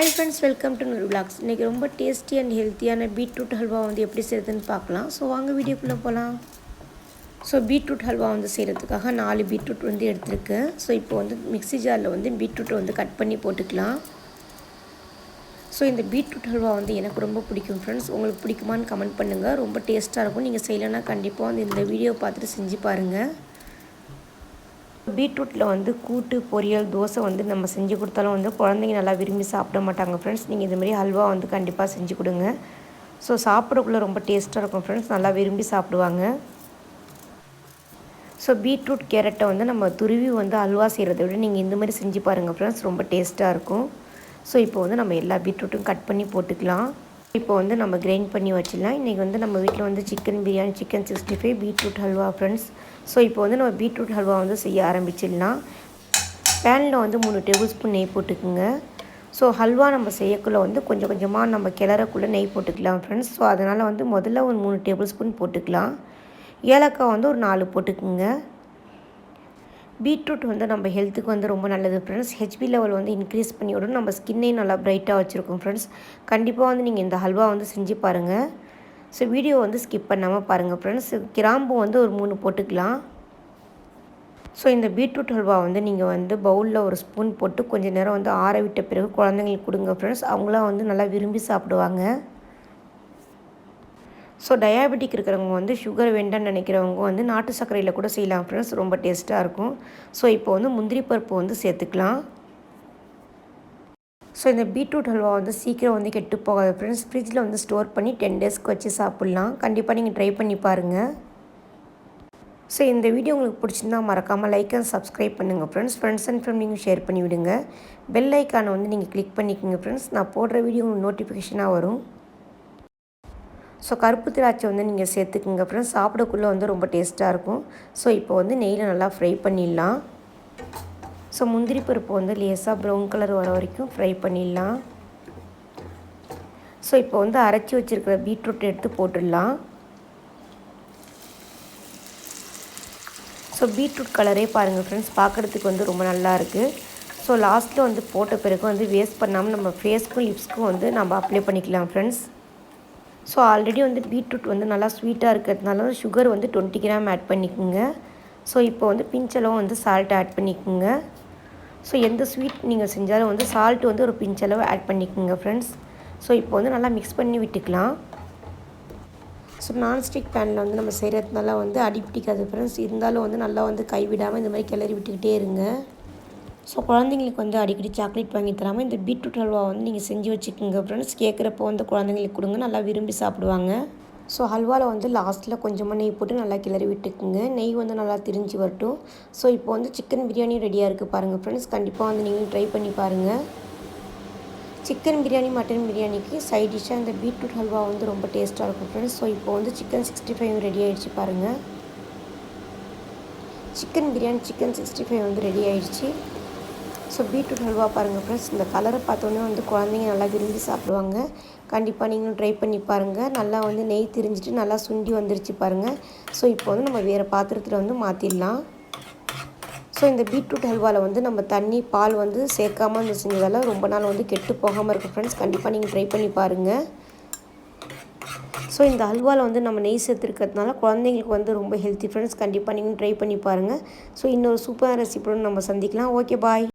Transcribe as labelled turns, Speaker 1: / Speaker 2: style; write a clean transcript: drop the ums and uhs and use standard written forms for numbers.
Speaker 1: Hi friends, welcome to Noorvlogs. இன்னைக்கு ரொம்ப tasty and ஹெல்த்தியான பீட்ரூட் ஹல்வா வந்து எப்படி செய்யறதுன்னு பார்க்கலாம். ஸோ வாங்க வீடியோக்குள்ளே போகலாம். ஸோ பீட்ரூட் ஹல்வா வந்து செய்கிறதுக்காக 4 பீட்ரூட் வந்து எடுத்துருக்கேன். ஸோ இப்போ வந்து மிக்ஸி ஜாரில் வந்து பீட்ரூட்டை வந்து கட் பண்ணி போட்டுக்கலாம். ஸோ இந்த பீட்ரூட் ஹல்வா வந்து எனக்கு ரொம்ப பிடிக்கும் ஃப்ரெண்ட்ஸ். உங்களுக்கு பிடிக்குமான்னு கமெண்ட் பண்ணுங்கள். ரொம்ப டேஸ்ட்டாக இருக்கும். நீங்கள் செய்யலைன்னா கண்டிப்பாக வந்து இந்த வீடியோ பார்த்துட்டு செஞ்சு பாருங்கள். பீட்ரூட்டில் வந்து கூட்டு பொரியல் தோசை வந்து நம்ம செஞ்சு கொடுத்தாலும் வந்து குழந்தைங்க நல்லா விரும்பி சாப்பிட மாட்டாங்க ஃப்ரெண்ட்ஸ். நீங்கள் இதுமாதிரி ஹல்வா வந்து கண்டிப்பாக செஞ்சு கொடுங்க. ஸோ சாப்பிடக்குள்ளே ரொம்ப டேஸ்ட்டாக இருக்கும் ஃப்ரெண்ட்ஸ். நல்லா விரும்பி சாப்பிடுவாங்க. ஸோ பீட்ரூட் கேரட்டை வந்து நம்ம துருவி வந்து ஹல்வா செய்கிறத விட நீங்கள் இந்த மாதிரி செஞ்சு பாருங்கள் ஃப்ரெண்ட்ஸ். ரொம்ப டேஸ்ட்டாக இருக்கும். ஸோ இப்போ வந்து நம்ம எல்லா பீட்ரூட்டும் கட் பண்ணி போட்டுக்கலாம். இப்போ வந்து நம்ம கிரைண்ட் பண்ணி வச்சிடலாம். இன்றைக்கி வந்து நம்ம வீட்டில் வந்து chicken biryani, chicken 65, beetroot halwa friends. So இப்போ வந்து நம்ம பீட்ரூட் ஹல்வா வந்து செய்ய ஆரம்பிச்சிடலாம். பேனில் வந்து 3 டேபிள் ஸ்பூன் நெய் போட்டுக்குங்க. ஸோ ஹல்வா நம்ம செய்யக்குள்ளே வந்து கொஞ்சம் கொஞ்சமாக நம்ம கிளறக்குள்ளே நெய் போட்டுக்கலாம் ஃப்ரெண்ட்ஸ். ஸோ அதனால் வந்து முதல்ல ஒரு 3 டேபிள் ஸ்பூன் போட்டுக்கலாம். ஏலக்காய் வந்து ஒரு 4 போட்டுக்குங்க. பீட்ரூட் வந்து நம்ம ஹெல்த்துக்கு வந்து ரொம்ப நல்லது ஃப்ரெண்ட்ஸ். ஹெச்பி லெவல் வந்து இன்க்ரீஸ் பண்ணி விடும். நம்ம ஸ்கின்னையும் நல்லா ப்ரைட்டாக வச்சுருக்கோம் ஃப்ரெண்ட்ஸ். கண்டிப்பாக வந்து நீங்கள் இந்த ஹல்வா வந்து செஞ்சு பாருங்கள். ஸோ வீடியோ வந்து ஸ்கிப் பண்ணாமல் பாருங்கள் ஃப்ரெண்ட்ஸ். கிராம்பு வந்து ஒரு 3 போட்டுக்கலாம். ஸோ இந்த பீட்ரூட் ஹல்வா வந்து நீங்கள் வந்து பவுலில் ஒரு ஸ்பூன் போட்டு கொஞ்சம் நேரம் வந்து ஆற விட்ட பிறகு குழந்தைங்களுக்கு கொடுங்க ஃப்ரெண்ட்ஸ். அவங்களாம் வந்து நல்லா விரும்பி சாப்பிடுவாங்க. ஸோ டயாபெட்டிக் இருக்கிறவங்க வந்து சுகர் வேண்டாம்னு நினைக்கிறவங்க வந்து நாட்டு சர்க்கரையில் கூட செய்யலாம் ஃப்ரெண்ட்ஸ். ரொம்ப டேஸ்ட்டாக இருக்கும். ஸோ இப்போ வந்து முந்திரி பருப்பு வந்து சேர்த்துக்கலாம். ஸோ இந்த பீட்ரூட் ஹல்வா வந்து சீக்கிரம் வந்து கெட்டு போகாது ஃப்ரெண்ட்ஸ். ஃப்ரிட்ஜில் வந்து ஸ்டோர் பண்ணி 10 டேஸ்க்கு வச்சு சாப்பிட்லாம். கண்டிப்பாக நீங்கள் ட்ரை பண்ணி பாருங்கள். ஸோ இந்த வீடியோ உங்களுக்கு பிடிச்சிருந்தா மறக்காமல் லைக் அண்ட் சப்ஸ்கிரைப் பண்ணுங்கள் ஃப்ரெண்ட்ஸ். ஃப்ரெண்ட்ஸ் அண்ட் ஃபேமிலியும் ஷேர் பண்ணி விடுங்க. பெல் ஐக்கானை வந்து நீங்கள் கிளிக் பண்ணிக்கோங்க ஃப்ரெண்ட்ஸ். நான் போடுற வீடியோ உங்களுக்கு நோட்டிஃபிகேஷனாக வரும். ஸோ கருப்பு திராட்சை வந்து நீங்கள் சேர்த்துக்குங்க ஃப்ரெண்ட்ஸ். சாப்பிடக்குள்ளே வந்து ரொம்ப டேஸ்ட்டாக இருக்கும். ஸோ இப்போ வந்து நெய்யில் நல்லா ஃப்ரை பண்ணிடலாம். ஸோ முந்திரி பருப்பு வந்து லேசாக ப்ரௌன் கலர் வர வரைக்கும் ஃப்ரை பண்ணிடலாம். ஸோ இப்போ வந்து அரைச்சி வச்சுருக்கிற பீட்ரூட் எடுத்து போட்டுடலாம். ஸோ பீட்ரூட் கலரே பாருங்கள் ஃப்ரெண்ட்ஸ், பார்க்குறதுக்கு வந்து ரொம்ப நல்லா இருக்குது. ஸோ லாஸ்ட்டில் வந்து போட்ட பிறகு வந்து வேஸ்ட் பண்ணாமல் நம்ம ஃபேஸ்க்கும் லிப்ஸ்க்கும் வந்து நம்ம அப்ளை பண்ணிக்கலாம் ஃப்ரெண்ட்ஸ். ஸோ ஆல்ரெடி வந்து பீட்ரூட் வந்து நல்லா ஸ்வீட்டாக இருக்கிறதுனால சுகர் வந்து 20 கிராம் ஆட் பண்ணிக்கோங்க. ஸோ இப்போ வந்து பிஞ்சளவு வந்து சால்ட் ஆட் பண்ணிக்கோங்க. ஸோ எந்த ஸ்வீட் நீங்கள் செஞ்சாலும் வந்து சால்ட் வந்து ஒரு பிஞ்சளவு ஆட் பண்ணிக்கோங்க ஃப்ரெண்ட்ஸ். ஸோ இப்போ வந்து நல்லா மிக்ஸ் பண்ணி விட்டுக்கலாம். ஸோ நான்ஸ்டிக் பேனில் வந்து நம்ம செய்கிறதுனால வந்து அடி பிடிக்காது ஃப்ரெண்ட்ஸ். இருந்தாலும் வந்து நல்லா வந்து கைவிடாமல் இந்த மாதிரி கிளறி விட்டுக்கிட்டே இருங்க. ஸோ குழந்தைங்களுக்கு வந்து அடிக்கடி சாக்லேட் வாங்கி தராமல் இந்த பீட்ரூட் ஹல்வா வந்து நீங்கள் செஞ்சு வச்சுக்கோங்க ஃப்ரெண்ட்ஸ். கேட்குறப்போ வந்து குழந்தைங்களுக்கு கொடுங்க, நல்லா விரும்பி சாப்பிடுவாங்க. ஸோ ஹல்வாவில் வந்து லாஸ்ட்டில் கொஞ்சமாக நெய் போட்டு நல்லா கிளறி விட்டுக்குங்க. நெய் வந்து நல்லா திரிஞ்சு வரட்டும். ஸோ இப்போ வந்து சிக்கன் பிரியாணி ரெடியாக இருக்குது பாருங்கள் ஃப்ரெண்ட்ஸ். கண்டிப்பாக வந்து நீங்களும் ட்ரை பண்ணி பாருங்கள். சிக்கன் பிரியாணி, மட்டன் பிரியாணிக்கு சைட் டிஷ்ஷாக இந்த பீட்ரூட் ஹல்வா வந்து ரொம்ப டேஸ்ட்டாக இருக்கும் ஃப்ரெண்ட்ஸ். ஸோ இப்போ வந்து சிக்கன் 65 ரெடி ஆகிடுச்சு பாருங்கள். சிக்கன் பிரியாணி, சிக்கன் 65 வந்து ரெடி ஆகிடுச்சு. ஸோ பீட்ரூட் ஹல்வா பாருங்கள் ஃப்ரெண்ட்ஸ். இந்த கலரை பார்த்தோன்னே வந்து குழந்தைங்க நல்லா விரும்பி சாப்பிடுவாங்க. கண்டிப்பாக நீங்களும் ட்ரை பண்ணி பாருங்கள். நல்லா வந்து நெய் திரிஞ்சிட்டு நல்லா சுண்டி வந்துருச்சு பாருங்கள். ஸோ இப்போ வந்து நம்ம வேறு பாத்திரத்தில் வந்து மாற்றிடலாம். ஸோ இந்த பீட்ரூட் ஹல்வாவில் வந்து நம்ம தண்ணி, பால் வந்து சேர்க்காமல் வந்து செஞ்சதால் ரொம்ப நாள் வந்து கெட்டு போகாமல் இருக்கும் ஃப்ரெண்ட்ஸ். கண்டிப்பாக நீங்கள் ட்ரை பண்ணி பாருங்கள். ஸோ இந்த ஹல்வாவில் வந்து நம்ம நெய் சேர்த்துருக்கிறதுனால குழந்தைங்களுக்கு வந்து ரொம்ப ஹெல்த்தி ஃப்ரெண்ட்ஸ். கண்டிப்பாக நீங்கள் ட்ரை பண்ணி பாருங்கள். ஸோ இன்னொரு சூப்பரான ரெசிபியோடு நம்ம சந்திக்கலாம். ஓகே, பாய்.